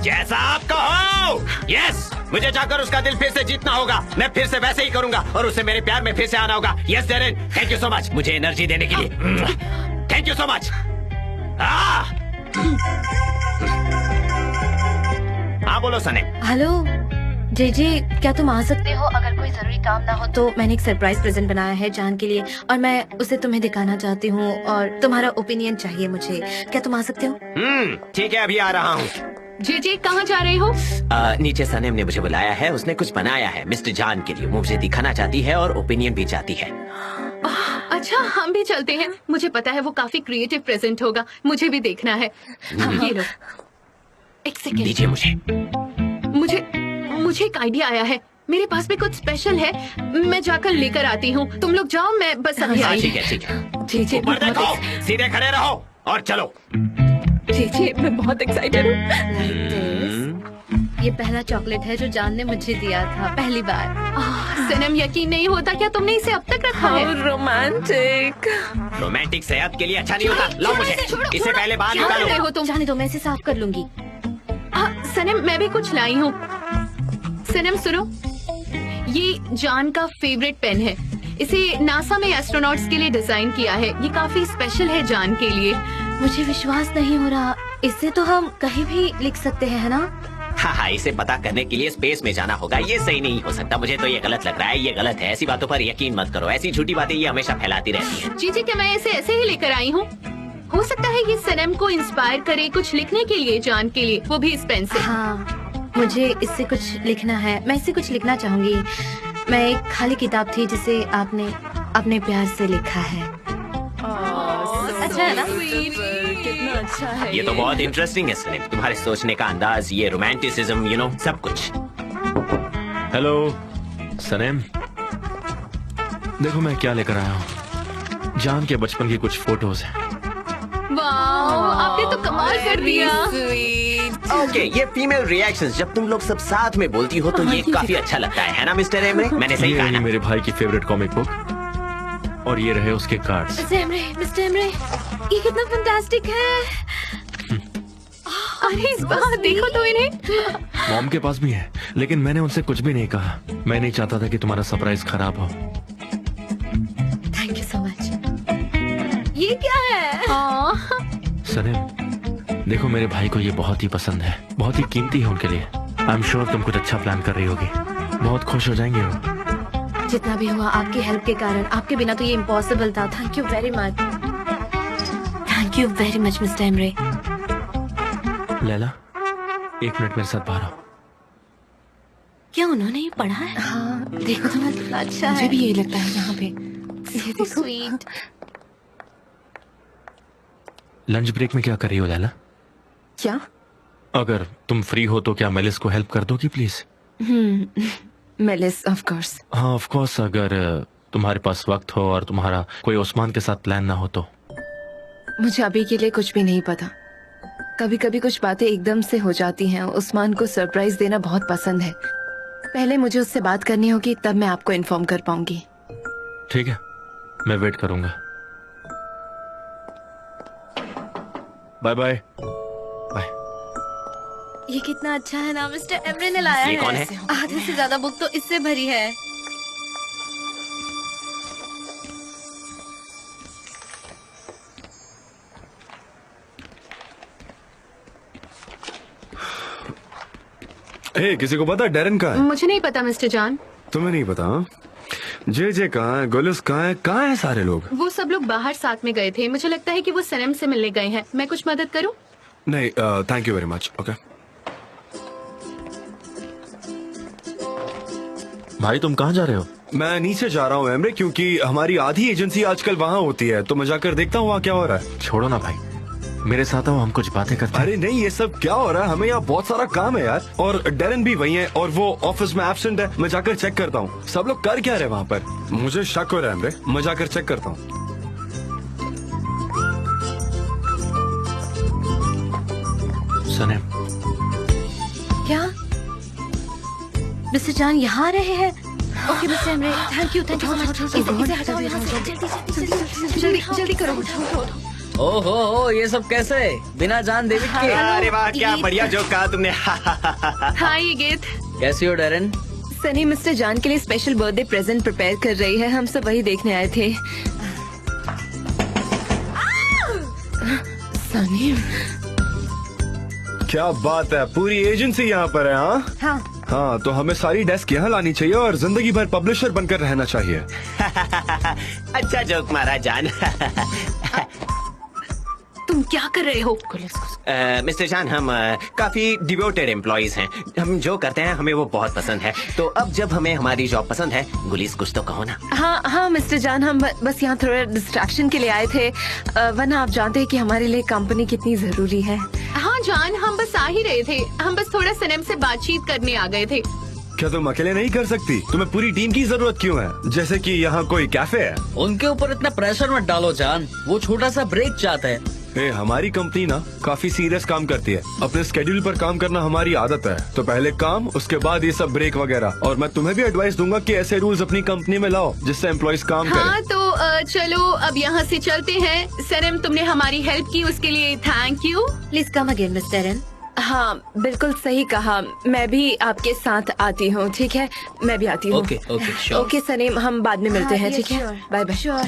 जैसा आप कहो। यस, मुझे जाकर उसका दिल फिर से जीतना होगा। मैं फिर से वैसे ही करूंगा और उसे मेरे प्यार में फिर से आना होगा। Yes Darren, thank you so much मुझे एनर्जी देने के लिए। Thank you so much. हाँ बोलो सने। हेलो जे, क्या तुम आ सकते हो? अगर कोई जरूरी काम ना हो तो मैंने एक सरप्राइज प्रेजेंट बनाया है जान के लिए, और मैं उसे तुम्हें दिखाना चाहती हूँ और तुम्हारा ओपिनियन चाहिए मुझे। क्या तुम आ सकते हो? ठीक है, अभी आ रहा हूँ। जे कहाँ जा रहे हो? नीचे सनेम ने मुझे बुलाया है। उसने कुछ बनाया है मिस्टर जान के लिए। वो मुझे दिखाना चाहती है और ओपिनियन भी चाहती है। अच्छा, हम भी चलते हैं। मुझे पता है वो काफी क्रिएटिव प्रेजेंट होगा। मुझे भी देखना है। ये लो, एक सेकेंड दीजिए मुझे। मुझे एक आइडिया आया है। मेरे पास भी कुछ स्पेशल है। मैं जाकर लेकर आती हूँ। तुम लोग जाओ, मैं बस अभी आई। ठीक है। जी, ऊपर देखो, सीधे खड़े रहो और चलो। जी, मैं बहुत एक्साइटेड हूँ। ये पहला चॉकलेट है जो जान ने मुझे दिया था पहली बार। सनम, यकीन नहीं होता क्या तुमने इसे अब तक रखा है? रोमांटिक। रोमांटिक सेहत के लिए अच्छा नहीं होता। लो मुझे इसे पहले बाहर क्या कर रहे निकालो। हो तुम? जाने दो, मैं इसे साफ कर लूंगी। सनम, मैं भी कुछ लाई हूँ। सनम सुनो, ये जान का फेवरेट पेन है। इसे नासा में एस्ट्रोनॉट्स के लिए डिजाइन किया है। ये काफी स्पेशल है जान के लिए। मुझे विश्वास नहीं हो रहा। इससे तो हम कहीं भी लिख सकते हैं, है ना? हाँ, इसे पता करने के लिए स्पेस में जाना होगा। ये सही नहीं हो सकता। मुझे तो ये गलत लग रहा है। ये गलत है। ऐसी बातों पर यकीन मत करो। ऐसी झूठी बातें ये हमेशा फैलाती रहती हैं। जी, क्या मैं इसे ऐसे ही लेकर आई हूँ? हो सकता है ये सनम को इंस्पायर करे कुछ लिखने के लिए, जान के लिए, वो भी इस पेन से। हाँ, मुझे इससे कुछ लिखना है। मैं इससे कुछ लिखना चाहूंगी। मैं एक खाली किताब थी जिसे आपने अपने प्यार से लिखा है। अच्छा है ना? कितना अच्छा है। ये तो बहुत इंटरेस्टिंग है सलीम। तुम्हारे सोचने का अंदाज, ये रोमांटिसिज्म, यू नो, सब कुछ। हेलो सनेम, देखो मैं क्या लेकर आया हूँ। जान के बचपन की कुछ फोटोज हैं। वाह, आपने तो कमाल कर दिया। ओके, ये फीमेल रिएक्शंस जब तुम लोग सब साथ में बोलती हो तो ये काफी अच्छा लगता है ना मिस्टर एमरे? मैंने सही कहा ये ना? मेरे भाई की फेवरेट कॉमिक बुक और ये रहे उसके कार्ड्स। मिस्टर एमरे, ये कितना फैंटास्टिक है। अरे इस बार देखो तो इन्हें। मॉम के पास भी है, लेकिन मैंने उनसे कुछ भी नहीं कहा। मैं नहीं चाहता था कि तुम्हारा सरप्राइज खराब हो। Thank you so much. ये क्या है? सनीम, देखो मेरे भाई को ये बहुत ही पसंद है, बहुत ही कीमती है उनके लिए। आई एम श्योर तुम कुछ अच्छा प्लान कर रही होगी, बहुत खुश हो जाएंगे वो। जितना भी हुआ आपकी हेल्प के कारण, आपके बिना तो ये इम्पॉसिबल था। Thank you very much. Thank you very much mister Emre. Laila, 1 minute मेरे साथ बाहर आओ। क्या उन्होंने ये पढ़ा है? हाँ, देखो ना कितना अच्छा मुझे है। भी यही लगता है यहाँ पे। ये देखो। स्वीट। लंच ब्रेक में क्या कर रही हो लैला? क्या? अगर तुम फ्री हो तो क्या मेलिस को हेल्प कर दोगी प्लीज? Malice, of course. हाँ ऑफ कोर्स, अगर तुम्हारे पास वक्त हो और तुम्हारा कोई उस्मान के साथ प्लान ना हो तो। मुझे अभी के लिए कुछ भी नहीं पता। कभी कभी कुछ बातें एकदम से हो जाती हैं। उस्मान को सरप्राइज देना बहुत पसंद है। पहले मुझे उससे बात करनी होगी, तब मैं आपको इन्फॉर्म कर पाऊंगी। ठीक है, मैं वेट करूंगा। Bye bye. बाय। ये कितना अच्छा है ना, मिस्टर एमरे ने लाया ये है। कौन है? आधे से ज्यादा बुक तो इससे भरी है। किसी को पता डेरन कहाँ है? मुझे नहीं पता मिस्टर जॉन। तुम्हें नहीं पता? हाँ? जे कहाँ है, गुलिस कहाँ है सारे लोग? वो सब लोग बाहर साथ में गए थे। मुझे लगता है कि वो सनम से मिलने गए हैं। मैं कुछ मदद करूं? नहीं, thank you very much. Okay भाई तुम कहाँ जा रहे हो? मैं नीचे जा रहा हूँ एमरे, क्योंकि हमारी आधी एजेंसी आजकल वहाँ होती है, तो मैं जाकर देखता हूँ वहाँ क्या हो रहा है। छोड़ो ना भाई, मेरे साथ आओ, हम कुछ बातें करते हैं। अरे नहीं, ये सब क्या हो रहा है? हमें यहाँ बहुत सारा काम है यार, और डेरन भी वही है और वो ऑफिस में एब्सेंट है। मैं जाकर चेक करता हूँ सब लोग कर क्या रहे वहाँ पर। मुझे शक हो रहा है एमरे, मैं जाकर चेक करता हूँ। सनेम, क्या मिस्टर जान यहाँ आ रहे हैं? Okay mister Emre, thank you so much. इसे हटाओ यहाँ से, जल्दी करो। ओहो, ये सब कैसे? बिना जान डेविड के? अरे वाह, क्या बढ़िया जोक कहा तुमने। हाँ ये गीत। कैसी हो डेरन? सनी मिस्टर जान के लिए स्पेशल बर्थडे प्रेजेंट प्रिपेयर कर रही है। हम सब वही देखने आए थे। सनी, क्या बात है, पूरी एजेंसी यहाँ पर है। हाँ हाँ, तो हमें सारी डेस्क यहाँ लानी चाहिए और जिंदगी भर पब्लिशर बनकर रहना चाहिए। अच्छा जोक मारा जान। तुम क्या कर रहे हो? मिस्टर जान, हम काफी डिवोटेड एम्प्लॉइज हैं। हम जो करते हैं हमें वो बहुत पसंद है। तो अब जब हमें हमारी जॉब पसंद है, गुलीस कुछ तो कहो ना। हाँ मिस्टर जान, हम बस यहाँ थोड़ा डिस्ट्रैक्शन के लिए आए थे। वरना आप जानते हैं कि हमारे लिए कंपनी कितनी जरूरी है। हाँ जान, हम बस आ ही रहे थे। हम बस थोड़ा सनम से बातचीत करने आ गए थे। क्या तुम अकेले नहीं कर सकती? तुम्हें पूरी टीम की जरूरत क्यों है? जैसे कि यहाँ कोई कैफे है। उनके ऊपर इतना प्रेशर मत डालो जान, वो छोटा सा ब्रेक चाहते हैं। हमारी कंपनी ना काफी सीरियस काम करती है। अपने स्केड्यूल पर काम करना हमारी आदत है, तो पहले काम, उसके बाद ये सब ब्रेक वगैरह। और मैं तुम्हें भी एडवाइस दूंगा कि ऐसे रूल्स अपनी कंपनी में लाओ जिससे एम्प्लॉइज काम हाँ करें। तो चलो अब यहाँ से चलते हैं। सनम, तुमने हमारी हेल्प की, उसके लिए thank you. Please come again mister Aaron. हाँ बिल्कुल सही कहा। मैं भी आपके साथ आती हूँ। ठीक है, मैं भी आती हूँ। Okay, sure. ओके सनीम, हम बाद में मिलते हैं। ठीक है, बाय बाय। श्योर।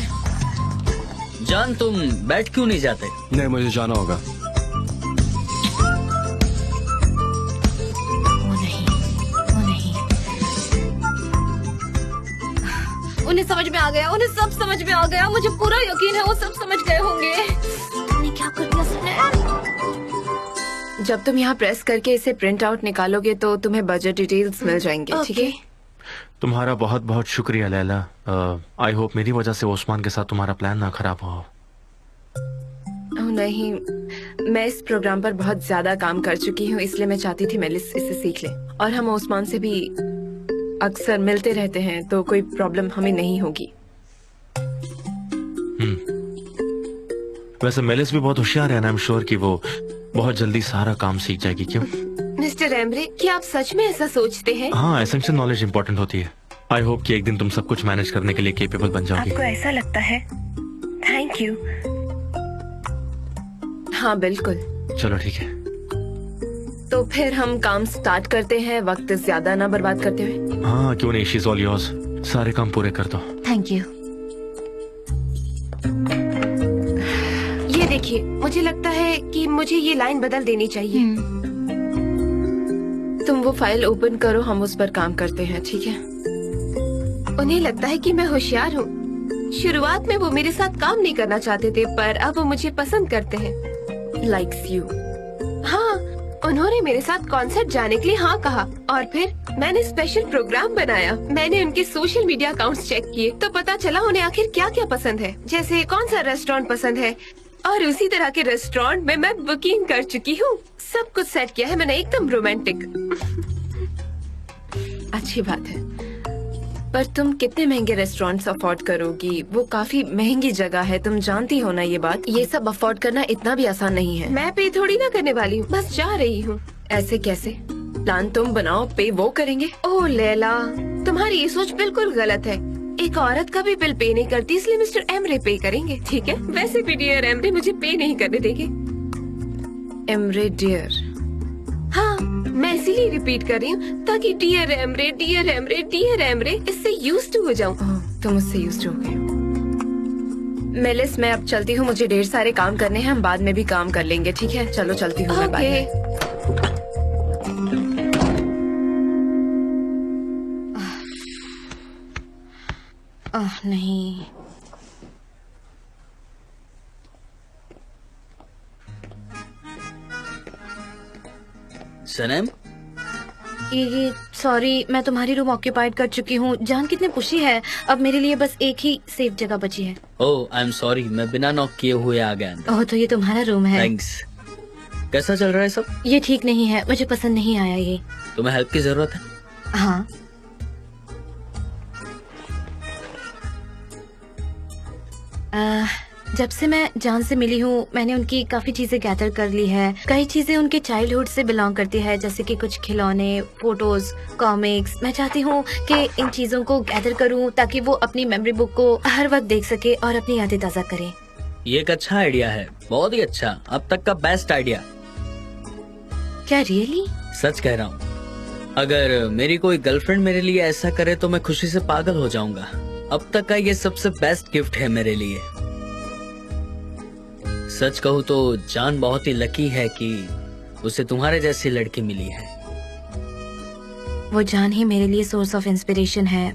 जान, तुम बैठ क्यों नहीं जाते? नहीं, मुझे जाना होगा। वो नहीं। उन्हें समझ में आ गया, उन्हें सब समझ में आ गया। मुझे पूरा यकीन है वो सब समझ गए होंगे। तुमने क्या कर दिया सनम? जब तुम यहाँ प्रेस करके इसे प्रिंट आउट निकालोगे तो तुम्हें बजट डिटेल्स मिल जाएंगे। ठीक है, तुम्हारा बहुत बहुत शुक्रिया लैला। आई होप मेरी वजह से ओस्मान के साथ तुम्हारा प्लान ना खराब हो। नहीं, मैं इस प्रोग्राम पर बहुत ज्यादा काम कर चुकी हूँ, इसलिए मैं चाहती थी मेलिस इसे सीख ले। और हम ओस्मान से भी अक्सर मिलते रहते हैं, तो कोई प्रॉब्लम हमें नहीं होगी। वैसे मेलिस भी बहुत होशियार है ना, आई एम श्योर कि वो बहुत जल्दी सारा काम सीख जाएगी। क्यों? मिस्टर एम्ब्रे, क्या आप सच में ऐसा सोचते हैं? हाँ, एसेंशियल नॉलेज इंपॉर्टेंट होती है। आई होप कि एक दिन तुम सब कुछ मैनेज करने के लिए केपेबल बन जाओगी। आपको ऐसा लगता है? Thank you. हाँ बिल्कुल। चलो ठीक है। तो फिर हम काम स्टार्ट करते हैं, वक्त ज्यादा ना बर्बाद करते हुए। हाँ क्यों नहीं, शी इज ऑल योर्स। सारे काम पूरे कर दो। Thank you. ये देखिए, मुझे लगता है कि मुझे ये लाइन बदल देनी चाहिए। तुम वो फाइल ओपन करो, हम उस पर काम करते हैं, ठीक है? उन्हें लगता है कि मैं होशियार हूँ। शुरुआत में वो मेरे साथ काम नहीं करना चाहते थे, पर अब वो मुझे पसंद करते हैं। Likes you. हाँ, उन्होंने मेरे साथ कॉन्सर्ट जाने के लिए हाँ कहा और फिर मैंने स्पेशल प्रोग्राम बनाया। मैंने उनके सोशल मीडिया अकाउंट्स चेक किए तो पता चला उन्हें आखिर क्या क्या पसंद है, जैसे कौन सा रेस्टोरेंट पसंद है, और उसी तरह के रेस्टोरेंट में मैं बुकिंग कर चुकी हूँ। सब कुछ सेट किया है मैंने, एकदम रोमांटिक। अच्छी बात है, पर तुम कितने महंगे रेस्टोरेंट्स अफोर्ड करोगी? वो काफी महंगी जगह है, तुम जानती हो ना ये बात। ये सब अफोर्ड करना इतना भी आसान नहीं है। मैं पे थोड़ी ना करने वाली हूँ, बस जा रही हूँ। ऐसे कैसे? प्लान तुम बनाओ, पे वो करेंगे। ओह लैला, तुम्हारी ये सोच बिल्कुल गलत है। एक औरत का भी बिल पे नहीं करती, इसलिए मिस्टर एमरे पे करेंगे, ठीक है? वैसे भी डियर एमरे मुझे पे नहीं करने देंगे। Emre dear? हाँ, मैं इसीलिए रिपीट कर रही हूँ ताकि dear Emre, dear Emre, dear Emre इससे यूज्ड हो जाऊँ। तुम उससे यूज्ड हो गए। मेलिस, मैं अब चलती हूँ, मुझे ढेर सारे काम करने हैं, हम बाद में भी काम कर लेंगे, ठीक है? चलो चलती हूँ मैं, बाय। नहीं, सनम, ये सॉरी, मैं तुम्हारी रूम ऑक्यूपाइड कर चुकी हूँ। जान कितने पुशी है, अब मेरे लिए बस एक ही सेफ जगह बची है। ओह आई एम सॉरी, मैं बिना नॉक किए हुए आ गया अंदर। ओह, तो ये तुम्हारा रूम है। थैंक्स। कैसा चल रहा है सब? ये ठीक नहीं है, मुझे पसंद नहीं आया ये। तुम्हें हेल्प की जरूरत है? हाँ। जब से मैं जान से मिली हूँ मैंने उनकी काफी चीजें गैदर कर ली है। कई चीजें उनके चाइल्डहुड से बिलोंग करती है, जैसे कि कुछ खिलौने, फोटोज, कॉमिक्स। मैं चाहती हूँ कि इन चीजों को गैदर करूँ ताकि वो अपनी मेमोरी बुक को हर वक्त देख सके और अपनी यादें ताजा करे। ये एक अच्छा आइडिया है, बहुत ही अच्छा, अब तक का बेस्ट आइडिया। क्या रियली? सच कह रहा हूँ, अगर मेरी कोई गर्लफ्रेंड मेरे लिए ऐसा करे तो मैं खुशी से पागल हो जाऊंगा। अब तक का ये सबसे बेस्ट गिफ्ट है मेरे लिए। सच कहूँ तो जान बहुत ही लकी है कि उसे तुम्हारे जैसी लड़की मिली है। वो जान ही मेरे लिए सोर्स ऑफ इंस्पिरेशन है।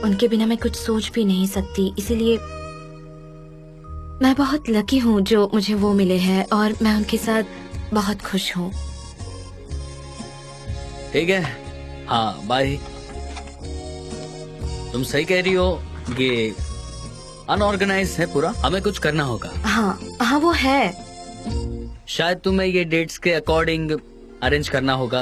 उनके बिना मैं कुछ सोच भी नहीं सकती, इसीलिए मैं बहुत लकी हूँ जो मुझे वो मिले हैं और मैं उनके साथ बहुत खुश हूँ। ठीक है, हाँ बाय। तुम सही कह रही हो, ये अनऑर्गेनाइज है पूरा, हमें कुछ करना होगा। हाँ हाँ वो है। शायद तुम्हें ये डेट्स के अकॉर्डिंग अरेंज करना होगा।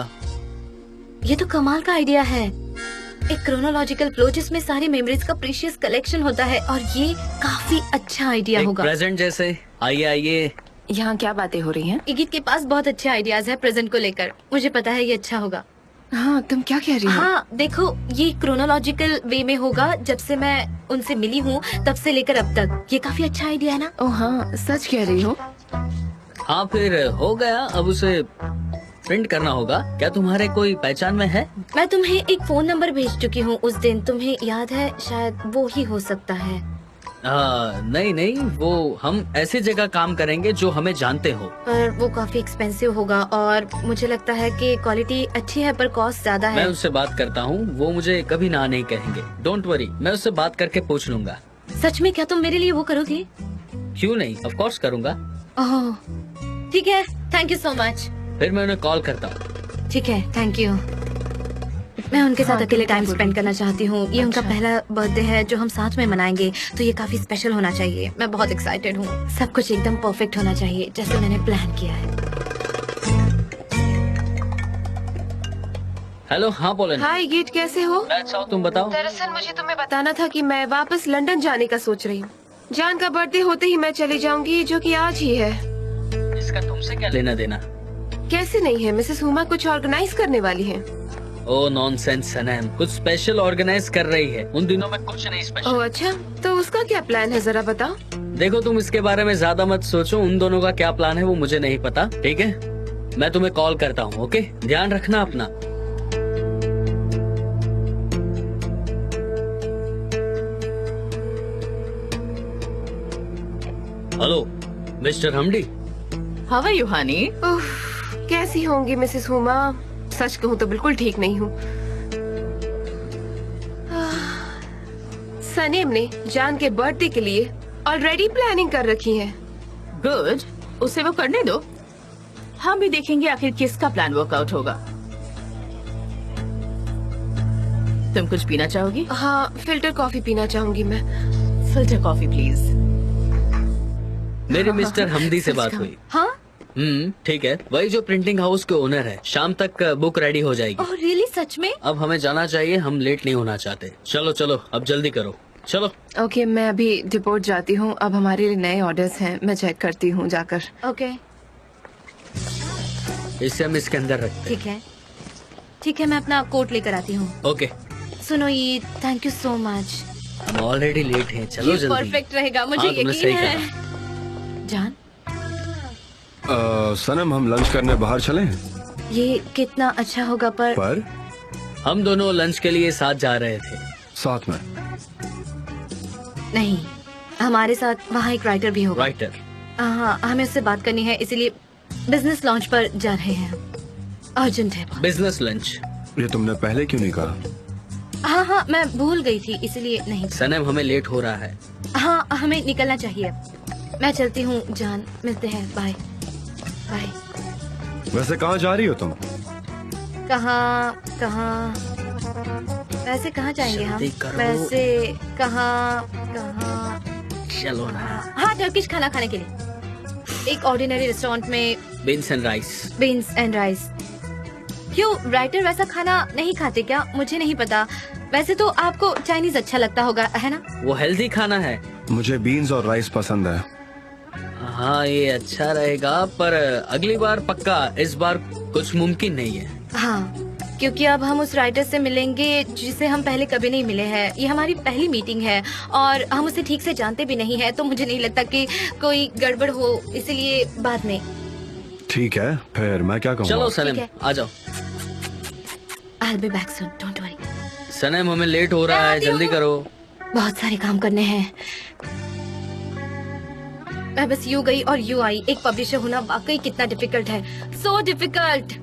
ये तो कमाल का आइडिया है, एक क्रोनोलॉजिकल फ्लो जिसमें सारी मेमोरीज का प्रीशियस कलेक्शन होता है, और ये काफी अच्छा आइडिया होगा। प्रेजेंट जैसे। आइए आइए। यहाँ क्या बातें हो रही हैं? इगित के पास बहुत अच्छे आइडियाज है प्रेजेंट को लेकर, मुझे पता है ये अच्छा होगा। हाँ, तुम क्या कह रही हो? हाँ देखो, ये क्रोनोलॉजिकल वे में होगा, जब से मैं उनसे मिली हूँ तब से लेकर अब तक। ये काफी अच्छा आइडिया है ना? ओह हाँ, सच कह रही हो। हाँ फिर हो गया, अब उसे प्रिंट करना होगा। क्या तुम्हारे कोई पहचान में है? मैं तुम्हें एक फोन नंबर भेज चुकी हूँ उस दिन, तुम्हें याद है? शायद वो ही हो सकता है। नहीं नहीं, वो हम ऐसी जगह काम करेंगे जो हमें जानते हो। पर वो काफी एक्सपेंसिव होगा और मुझे लगता है कि क्वालिटी अच्छी है पर कॉस्ट ज्यादा है। मैं उससे बात करता हूँ, वो मुझे कभी ना नहीं कहेंगे। डोंट वरी, मैं उससे बात करके पूछ लूंगा। सच में? क्या तुम मेरे लिए वो करोगे? क्यों नहीं, ऑफ कोर्स करूंगा। ओह ठीक है, थैंक यू सो मच। फिर मैं उन्हें कॉल करता हूँ। ठीक है, थैंक यू। मैं उनके साथ अकेले टाइम स्पेंड करना चाहती हूँ। ये उनका पहला बर्थडे है जो हम साथ में मनाएंगे, तो ये काफी स्पेशल होना चाहिए। मैं बहुत एक्साइटेड हूँ। सब कुछ एकदम परफेक्ट होना चाहिए जैसे मैंने प्लान किया है। हेलो, हाँ बोले। हाय गीत, कैसे हो? मैं अच्छा हूँ, तुम बताओ। दरअसल मुझे तुम्हें बताना था कि मैं वापस लंदन जाने का सोच रही हूँ। जान का बर्थडे होते ही मैं चली जाऊंगी, जो कि आज ही है। इसका तुमसे क्या लेना देना? कैसे नहीं है, मिसेस हुमा कुछ ऑर्गेनाइज करने वाली है। ओ नॉनसेंस सनम, कुछ स्पेशल ऑर्गेनाइज कर रही है। उन दिनों में कुछ नहीं स्पेशल। ओह अच्छा, तो उसका क्या प्लान है, जरा बताओ। देखो तुम इसके बारे में ज्यादा मत सोचो, उन दोनों का क्या प्लान है वो मुझे नहीं पता, ठीक है? मैं तुम्हें कॉल करता हूँ, ओके? ध्यान रखना अपना। Hello mister Hamdi. How are you honey? उफ, कैसी होंगी मिसेस हुमा? सच कहूँ तो बिल्कुल ठीक नहीं हूँ। सनेम ने जान के बर्थडे के लिए ऑलरेडी प्लानिंग कर रखी है। गुड, उसे वो करने दो। हम भी देखेंगे आखिर किसका प्लान वर्कआउट होगा। तुम कुछ पीना चाहोगी? हाँ, फिल्टर कॉफी पीना चाहूंगी मैं। Filter coffee please. मेरे मिस्टर हमदी से बात हुई। हाँ? ठीक है, वही जो प्रिंटिंग हाउस के ओनर है। शाम तक बुक रेडी हो जाएगी। ओह रियली, सच में? अब हमें जाना चाहिए, हम लेट नहीं होना चाहते। चलो चलो, अब जल्दी करो, चलो। ओके, मैं अभी डिपोर्ट जाती हूँ। अब हमारे लिए नए ऑर्डर्स हैं, मैं चेक करती हूँ जाकर। ओके इसे हम इसके अंदर रखते ठीक है, ठीक है, मैं अपना कोट लेकर आती हूँ। हैं। ओके, सुनो ये, थैंक यू सो मच। हम ऑलरेडी लेट हैं, चलो ये जल्दी। परफेक्ट रहेगा, मुझे हाँ, तुमने यकीन सही है। कहा। जान, सनम हम लंच करने बाहर चलें? ये कितना अच्छा होगा, पर हम दोनों लंच के लिए साथ जा रहे थे। साथ में? नहीं, हमारे साथ वहाँ एक राइटर भी होगा। राइटर? हाँ, हमें उससे बात करनी है, इसीलिए बिजनेस लॉन्च पर जा रहे हैं। अर्जेंट है बहुत। Business lunch? ये तुमने पहले क्यों नहीं कहा? हाँ हाँ, मैं भूल गई थी, इसलिए नहीं। सनम हमें लेट हो रहा है। हाँ, हमें निकलना चाहिए। मैं चलती हूँ जान, मिलते हैं, बाय बाय। वैसे कहाँ जा रही हो तुम? कहाँ कहाँ, वैसे कहाँ जाएंगे हम? जल्दी करो। वैसे कहाँ कहाँ? चलो ना। हाँ, टर्किश खाना खाने के लिए एक ऑर्डिनरी रेस्टोरेंट में। Beans and rice. Beans and rice. क्यों, राइटर वैसा खाना नहीं खाते क्या? मुझे नहीं पता। वैसे तो आपको चाइनीज अच्छा लगता होगा, है ना? वो हेल्दी खाना है। मुझे बीन्स और राइस पसंद है। हाँ, ये अच्छा रहेगा, पर अगली बार पक्का, इस बार कुछ मुमकिन नहीं है। हाँ, क्योंकि अब हम उस राइटर से मिलेंगे जिसे हम पहले कभी नहीं मिले हैं। ये हमारी पहली मीटिंग है और हम उसे ठीक से जानते भी नहीं है, तो मुझे नहीं लगता कि कोई गड़बड़ हो, इसलिए बाद में। ठीक है, फिर मैं क्या कहूँ? चलो ठीक सनम, है। आ जाओ। I'll be back soon, don't worry। सनम हमें लेट हो रहा है, जल्दी करो। बहुत सारे काम करने हैं। मैं बस यूं गई और यूं आई। एक पब्लिशर होना वाकई कितना डिफिकल्ट है, सो डिफिकल्ट।